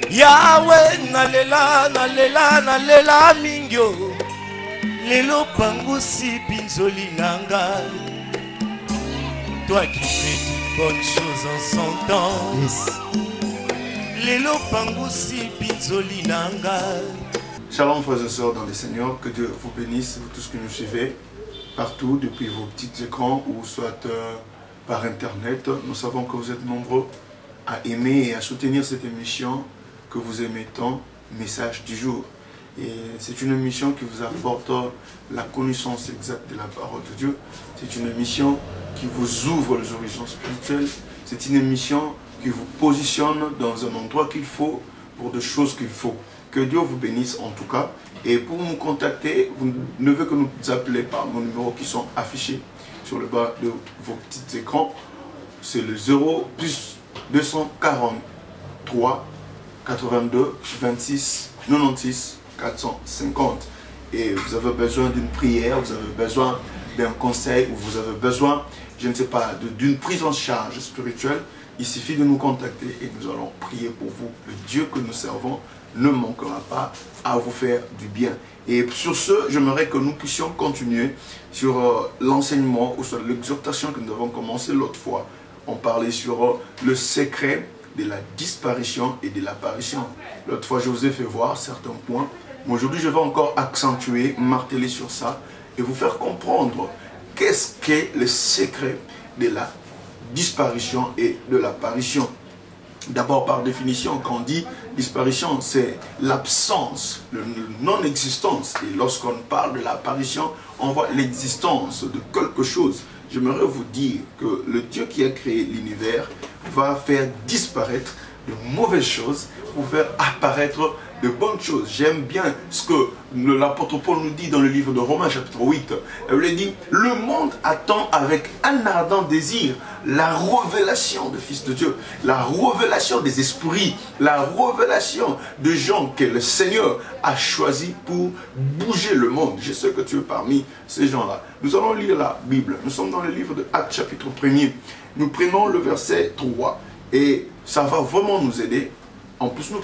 Yahweh nalela nalela nalela mingyo lelo pangusi pinzoli nanga. Toi qui fais toutes bonnes choses en son temps. Yes. Lelo pangusi pinzoli nanga. Shalom frères et sœurs dans le Seigneur, que Dieu vous bénisse, vous tous qui nous suivez partout depuis vos petits écrans ou soit par internet. Nous savons que vous êtes nombreux à aimer et à soutenir cette émission que vous aimez tant, Message du jour. Et c'est une émission qui vous apporte la connaissance exacte de la parole de Dieu. C'est une émission qui vous ouvre les horizons spirituels. C'est une émission qui vous positionne dans un endroit qu'il faut pour des choses qu'il faut. Que Dieu vous bénisse en tout cas. Et pour nous contacter, vous ne devez que nous appeler par nos numéros qui sont affichés sur le bas de vos petits écrans. C'est le 0 plus 243 82 26 96 450. Et vous avez besoin d'une prière, vous avez besoin d'un conseil, ou vous avez besoin, je ne sais pas, d'une prise en charge spirituelle. Il suffit de nous contacter et nous allons prier pour vous. Le Dieu que nous servons ne manquera pas à vous faire du bien. Et sur ce, j'aimerais que nous puissions continuer sur l'enseignement ou sur l'exhortation que nous avons commencé l'autre fois. On parlait sur le secret de la disparition et de l'apparition. L'autre fois, je vous ai fait voir certains points. Mais aujourd'hui, je vais encore accentuer, marteler sur ça et vous faire comprendre qu'est-ce qu'est le secret de la disparition et de l'apparition. D'abord, par définition, quand on dit disparition, c'est l'absence, le non-existence. Et lorsqu'on parle de l'apparition, on voit l'existence de quelque chose. J'aimerais vous dire que le Dieu qui a créé l'univers va faire disparaître de mauvaises choses pour faire apparaître de bonnes choses. J'aime bien ce que l'apôtre Paul nous dit dans le livre de Romains chapitre 8. Il dit, le monde attend avec un ardent désir la révélation du Fils de Dieu, la révélation des esprits, la révélation de gens que le Seigneur a choisi pour bouger le monde. Je sais que tu es parmi ces gens-là. Nous allons lire la Bible. Nous sommes dans le livre de Actes chapitre 1er. Nous prenons le verset 3 et ça va vraiment nous aider. En plus, nous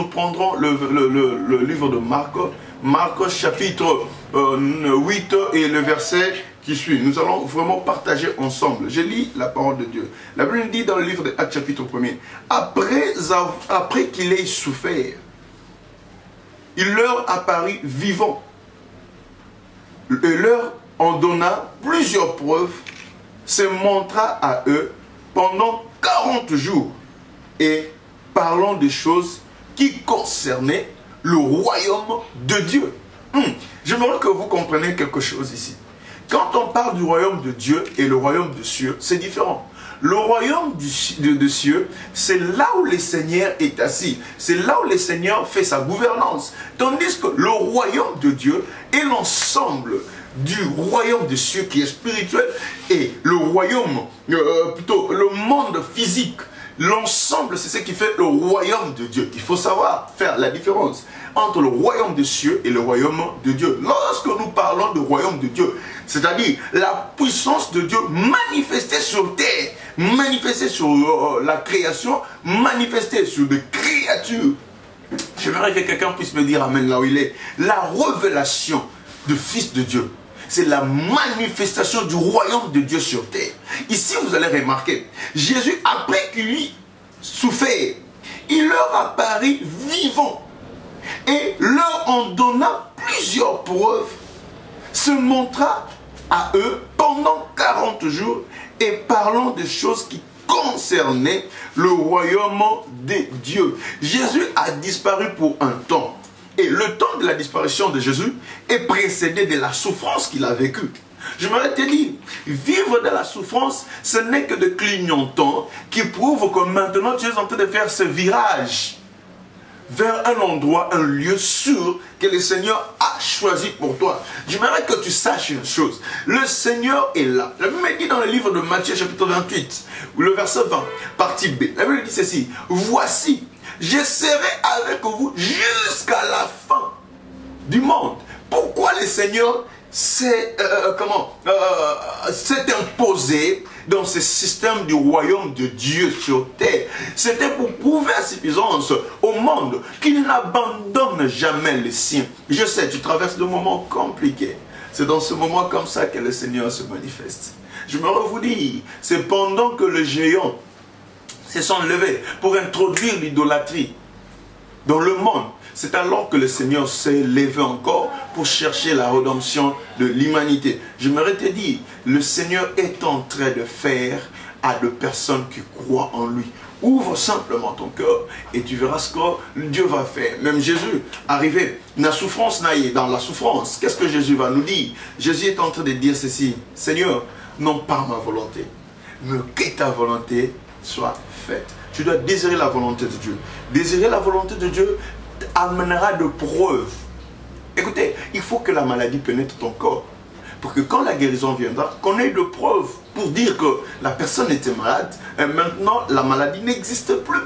prendrons le livre de Marc, Marc chapitre 8 et le verset qui suit. Nous allons vraiment partager ensemble. Je lis la parole de Dieu. La Bible dit dans le livre de Actes chapitre 1er, après qu'il ait souffert, il leur apparut vivant et leur en donna plusieurs preuves, se montra à eux pendant 40 jours et parlant des choses qui concernaient le royaume de Dieu. J'aimerais que vous compreniez quelque chose ici. Quand on parle du royaume de Dieu et le royaume de cieux, c'est différent. Le royaume de cieux, c'est là où le Seigneur est assis. C'est là où le Seigneur fait sa gouvernance. Tandis que le royaume de Dieu est l'ensemble du royaume des cieux qui est spirituel et le royaume, plutôt le monde physique. L'ensemble, c'est ce qui fait le royaume de Dieu. Il faut savoir faire la différence entre le royaume des cieux et le royaume de Dieu. Lorsque nous parlons du royaume de Dieu, c'est-à-dire la puissance de Dieu manifestée sur terre, manifestée sur la création, manifestée sur des créatures. J'aimerais que quelqu'un puisse me dire amen là où il est. La révélation du Fils de Dieu, c'est la manifestation du royaume de Dieu sur terre. Ici, vous allez remarquer, Jésus, après qu'il eut souffert, il leur apparut vivant et leur en donna plusieurs preuves, se montra à eux pendant 40 jours et parlant des choses qui concernaient le royaume des dieux. Jésus a disparu pour un temps. Et le temps de la disparition de Jésus est précédé de la souffrance qu'il a vécue. Je m'arrête de dire, vivre de la souffrance, ce n'est que de clignotants qui prouvent que maintenant tu es en train de faire ce virage vers un endroit, un lieu sûr que le Seigneur a choisi pour toi. J'aimerais que tu saches une chose. Le Seigneur est là. La Bible dit dans le livre de Matthieu chapitre 28, le verset 20, partie B. La Bible dit ceci, voici, je serai avec vous jusqu'à la fin du monde. Pourquoi le Seigneur s'est imposé dans ce système du royaume de Dieu sur terre. C'était pour prouver à suffisance au monde qu'il n'abandonne jamais les siens. Je sais, tu traverses de moments compliqués. C'est dans ce moment comme ça que le Seigneur se manifeste. Je me vous dis, c'est pendant que les géants se sont levés pour introduire l'idolâtrie dans le monde. C'est alors que le Seigneur s'est levé encore pour chercher la rédemption de l'humanité. Je m'aurais te dit, le Seigneur est en train de faire à de personnes qui croient en lui. Ouvre simplement ton cœur et tu verras ce que Dieu va faire. Même Jésus, arrivé, la souffrance naïe dans la souffrance. Qu'est-ce que Jésus va nous dire? Jésus est en train de dire ceci: Seigneur, non pas ma volonté, mais que ta volonté soit faite. Tu dois désirer la volonté de Dieu. Désirer la volonté de Dieu amènera de preuves. Écoutez, il faut que la maladie pénètre ton corps. Pour que quand la guérison viendra, qu'on ait de preuves pour dire que la personne était malade et maintenant la maladie n'existe plus.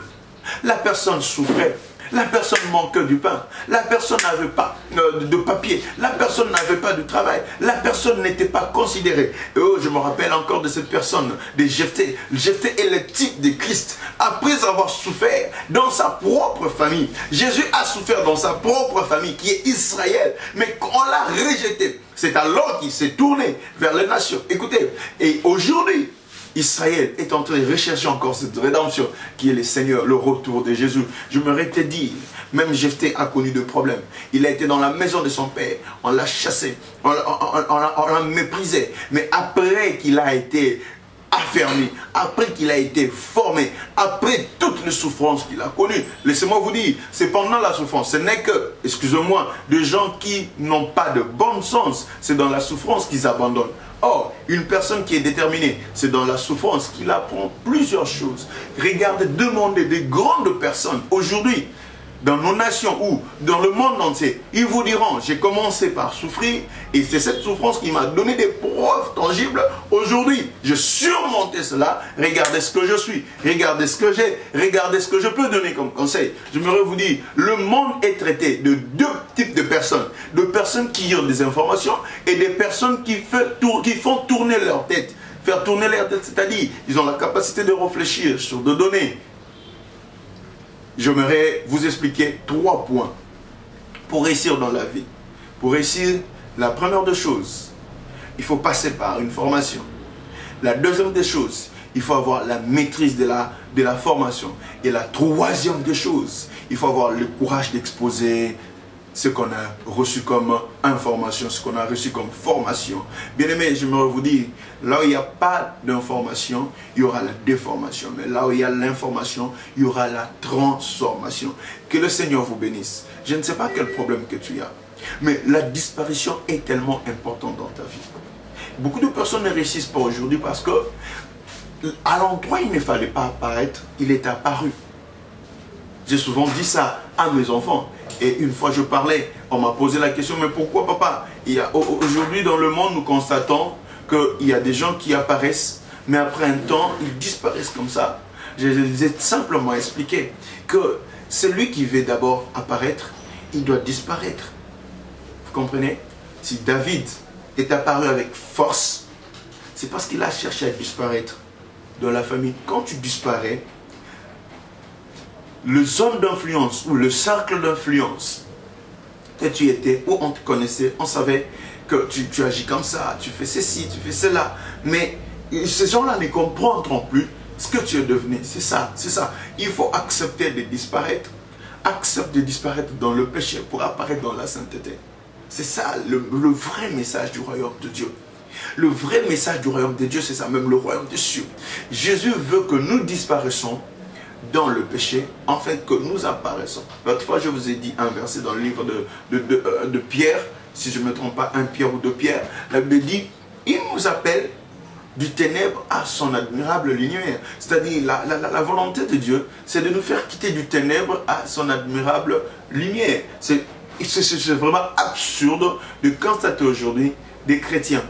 La personne souffrait, la personne manquait du pain, la personne n'avait pas de papier, la personne n'avait pas de travail, la personne n'était pas considérée. Et oh, je me rappelle encore de cette personne, de Jephthé. Jephthé est le type de Christ. Après avoir souffert dans sa propre famille, Jésus a souffert dans sa propre famille qui est Israël, mais on l'a rejeté. C'est alors qu'il s'est tourné vers les nations. Écoutez, et aujourd'hui, Israël est en train de rechercher encore cette rédemption qui est le Seigneur, le retour de Jésus. Je me te dire, même Jephthé a connu de problèmes. Il a été dans la maison de son père, on l'a chassé, on l'a méprisé. Mais après qu'il a été affermi, après qu'il a été formé, après toutes les souffrances qu'il a connues, laissez-moi vous dire, c'est pendant la souffrance, ce n'est que, excusez-moi, des gens qui n'ont pas de bon sens, c'est dans la souffrance qu'ils abandonnent. Or, une personne qui est déterminée, c'est dans la souffrance qu'il apprend plusieurs choses. Regardez, demandez des grandes personnes aujourd'hui, dans nos nations ou dans le monde entier, ils vous diront, j'ai commencé par souffrir et c'est cette souffrance qui m'a donné des preuves tangibles. Aujourd'hui, je surmontais cela, regardez ce que je suis, regardez ce que j'ai, regardez ce que je peux donner comme conseil. J'aimerais vous dire, le monde est traité de deux types de personnes qui ont des informations et des personnes qui font tourner leur tête. Faire tourner leur tête, c'est-à-dire, ils ont la capacité de réfléchir sur des données. J'aimerais vous expliquer 3 points pour réussir dans la vie. Pour réussir, la première des choses, il faut passer par une formation. La deuxième des choses, il faut avoir la maîtrise de la formation. Et la troisième des choses, il faut avoir le courage d'exposer ce qu'on a reçu comme information, ce qu'on a reçu comme formation. Bien aimé, j'aimerais vous dire, là où il n'y a pas d'information, il y aura la déformation. Mais là où il y a l'information, il y aura la transformation. Que le Seigneur vous bénisse. Je ne sais pas quel problème que tu as, mais la disparition est tellement importante dans ta vie. Beaucoup de personnes ne réussissent pas aujourd'hui parce que à l'endroit où il ne fallait pas apparaître, il est apparu. J'ai souvent dit ça à mes enfants. Et une fois je parlais, on m'a posé la question, mais pourquoi papa? Aujourd'hui dans le monde, nous constatons qu'il y a des gens qui apparaissent, mais après un temps, ils disparaissent comme ça. Je les ai simplement expliqué que celui qui veut d'abord apparaître, il doit disparaître. Vous comprenez? Si David est apparu avec force, c'est parce qu'il a cherché à disparaître dans la famille. Quand tu disparais, le zone d'influence ou le cercle d'influence que tu étais, où on te connaissait, on savait que tu agis comme ça, tu fais ceci, tu fais cela. Mais ces gens-là ne comprendront plus ce que tu es devenu. C'est ça, c'est ça. Il faut accepter de disparaître. Accepte de disparaître dans le péché pour apparaître dans la sainteté. C'est ça le vrai message du royaume de Dieu. Le vrai message du royaume de Dieu, c'est ça, même le royaume des cieux. Jésus veut que nous disparaissons dans le péché, en fait que nous apparaissons. L'autre fois, je vous ai dit un verset dans le livre de Pierre, si je ne me trompe pas, 1 Pierre ou 2 Pierre, la Bible dit, il nous appelle du ténèbre à son admirable lumière. C'est-à-dire, la volonté de Dieu, c'est de nous faire quitter du ténèbre à son admirable lumière. C'est vraiment absurde de constater aujourd'hui des chrétiens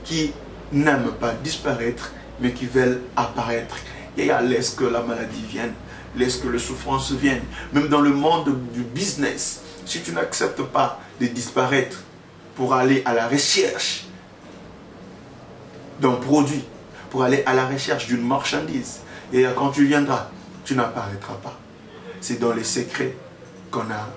qui n'aiment pas disparaître, mais qui veulent apparaître. Et laisse que la maladie vienne, laisse que les souffrances viennent. Même dans le monde du business, si tu n'acceptes pas de disparaître, pour aller à la recherche d'un produit, pour aller à la recherche d'une marchandise. Et quand tu viendras, tu n'apparaîtras pas. C'est dans les secrets qu'on a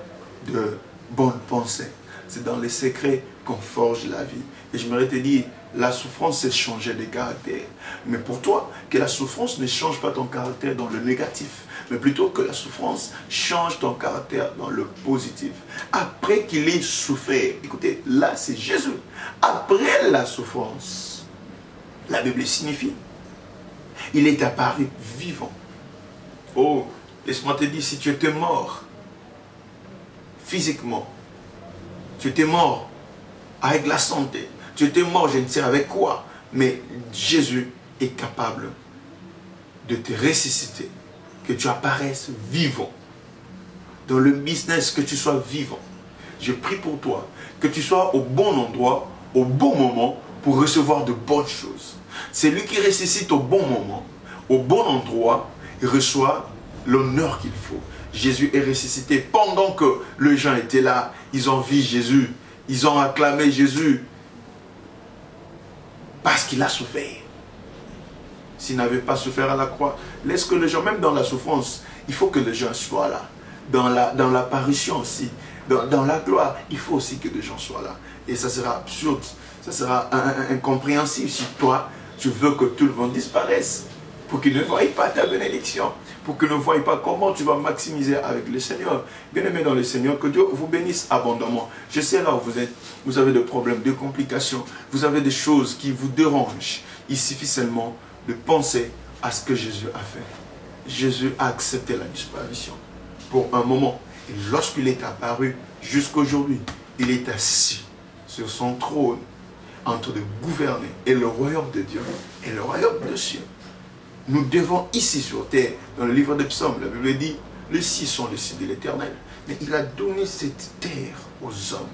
de bonnes pensées. C'est dans les secrets qu'on forge la vie. Et je m'aurais te dire, la souffrance, c'est changer de caractère. Mais pour toi, que la souffrance ne change pas ton caractère dans le négatif, mais plutôt que la souffrance change ton caractère dans le positif. Après qu'il ait souffert, écoutez, là c'est Jésus. Après la souffrance, la Bible signifie, il est apparu vivant. Oh, laisse-moi te dire, si tu étais mort, physiquement, tu étais mort avec la santé, tu étais mort, je ne sais avec quoi, mais Jésus est capable de te ressusciter, que tu apparaisses vivant. Dans le business, que tu sois vivant. Je prie pour toi, que tu sois au bon endroit, au bon moment, pour recevoir de bonnes choses. C'est lui qui ressuscite au bon moment, au bon endroit, il reçoit l'honneur qu'il faut. Jésus est ressuscité pendant que les gens étaient là, ils ont vu Jésus, ils ont acclamé Jésus, parce qu'il a souffert. S'il n'avait pas souffert à la croix, laisse que les gens, même dans la souffrance, il faut que les gens soient là. Dans l'apparition aussi, dans la gloire, il faut aussi que les gens soient là. Et ça sera absurde, ça sera incompréhensible si toi, tu veux que tout le monde disparaisse, pour qu'ils ne voient pas ta bénédiction, pour qu'ils ne voient pas comment tu vas maximiser avec le Seigneur. Bien-aimés dans le Seigneur, que Dieu vous bénisse abondamment. Je sais là où vous êtes, vous avez des problèmes, des complications, vous avez des choses qui vous dérangent. Il suffit seulement de penser à ce que Jésus a fait. Jésus a accepté la disparition pour un moment. Et lorsqu'il est apparu jusqu'aujourd'hui, il est assis sur son trône en train de gouverner. Et le royaume de Dieu et le royaume de cieux. Nous devons ici sur terre, dans le livre des psaumes, la Bible dit, les cieux sont les cieux de l'Éternel. Mais il a donné cette terre aux hommes.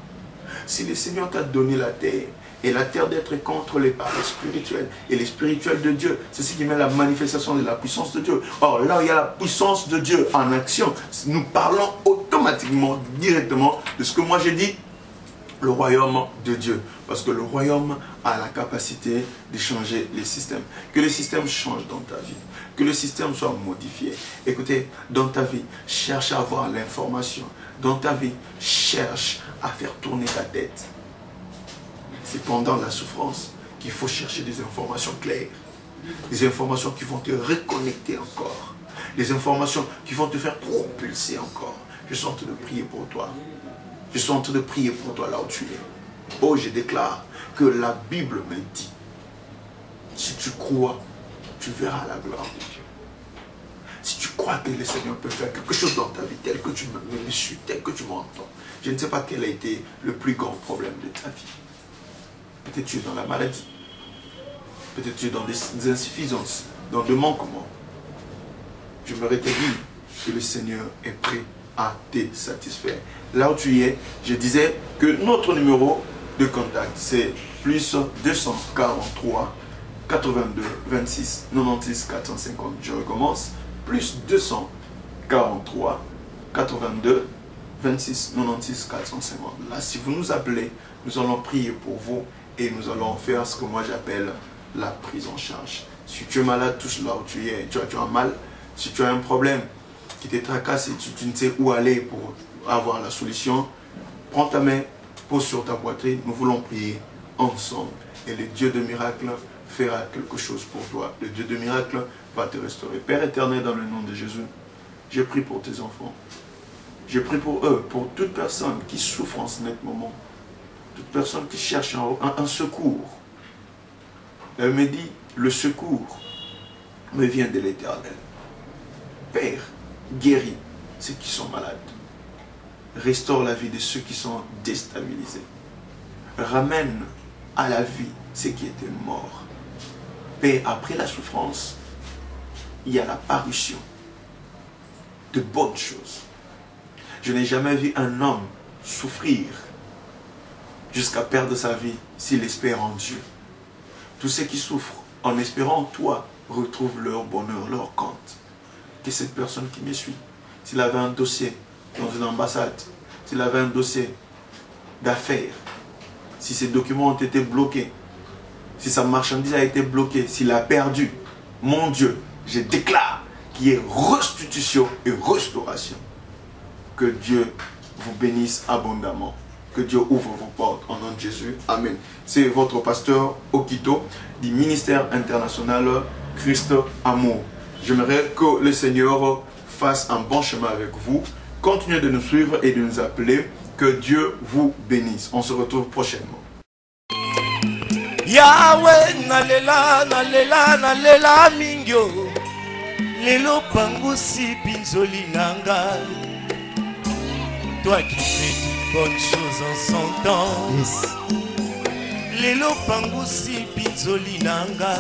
Si le Seigneur t'a donné la terre, et la terre d'être contrôlée par les spirituels, et les spirituels de Dieu, c'est ce qui met la manifestation de la puissance de Dieu. Or, là où il y a la puissance de Dieu en action, nous parlons automatiquement, directement, de ce que moi j'ai dit, le royaume de Dieu. Parce que le royaume a la capacité de changer les systèmes. Que les systèmes changent dans ta vie. Que le système soit modifié. Écoutez, dans ta vie, cherche à avoir l'information. Dans ta vie, cherche à faire tourner ta tête. C'est pendant la souffrance qu'il faut chercher des informations claires. Des informations qui vont te reconnecter encore. Des informations qui vont te faire propulser encore. Je suis en train de prier pour toi. Je suis en train de prier pour toi là où tu es. Oh, je déclare que la Bible me dit, si tu crois, tu verras la gloire de Dieu. Si tu crois que le Seigneur peut faire quelque chose dans ta vie, tel que tu me suis, tel que tu m'entends, je ne sais pas quel a été le plus grand problème de ta vie. Peut-être tu es dans la maladie. Peut-être tu es dans des insuffisances, dans des manquements. Je me rétablis que le Seigneur est prêt à te satisfaire. Là où tu es, je disais que notre numéro de contact, c'est plus 243 82 26 96 450. Je recommence. Plus 243 82 26 96 450. Là, si vous nous appelez, nous allons prier pour vous et nous allons faire ce que moi j'appelle la prise en charge. Si tu es malade, touche là où tu es, tu as mal, si tu as un problème qui te tracasse et tu ne sais où aller pour avoir la solution, prends ta main, pose sur ta poitrine, nous voulons prier ensemble. Et le Dieu de miracle fera quelque chose pour toi. Le Dieu de miracle va te restaurer. Père éternel, dans le nom de Jésus, je prie pour tes enfants. Je prie pour eux, pour toute personne qui souffre en ce net moment. Toute personne qui cherche un secours. Elle me dit, le secours me vient de l'Éternel. Père, guéris ceux qui sont malades. Restaure la vie de ceux qui sont déstabilisés. Ramène à la vie ceux qui étaient morts. Père, après la souffrance, il y a la parution de bonnes choses. Je n'ai jamais vu un homme souffrir jusqu'à perdre sa vie s'il espère en Dieu. Tous ceux qui souffrent en espérant en toi retrouvent leur bonheur, leur compte. Que cette personne qui me suit, s'il avait un dossier dans une ambassade, s'il avait un dossier d'affaires, si ses documents ont été bloqués, si sa marchandise a été bloquée, s'il a perdu, mon Dieu, je déclare qu'il y ait restitution et restauration. Que Dieu vous bénisse abondamment. Que Dieu ouvre vos portes au nom de Jésus. Amen. C'est votre pasteur Okito du ministère international Christ Amour. J'aimerais que le Seigneur fasse un bon chemin avec vous. Continuez de nous suivre et de nous appeler. Que Dieu vous bénisse. On se retrouve prochainement. Yahweh nalela nalela nalela mingyo lelo pangusi pinzoli nanga. Toi qui fais de bonnes choses en son temps. Lelo pangusi pinzoli nanga.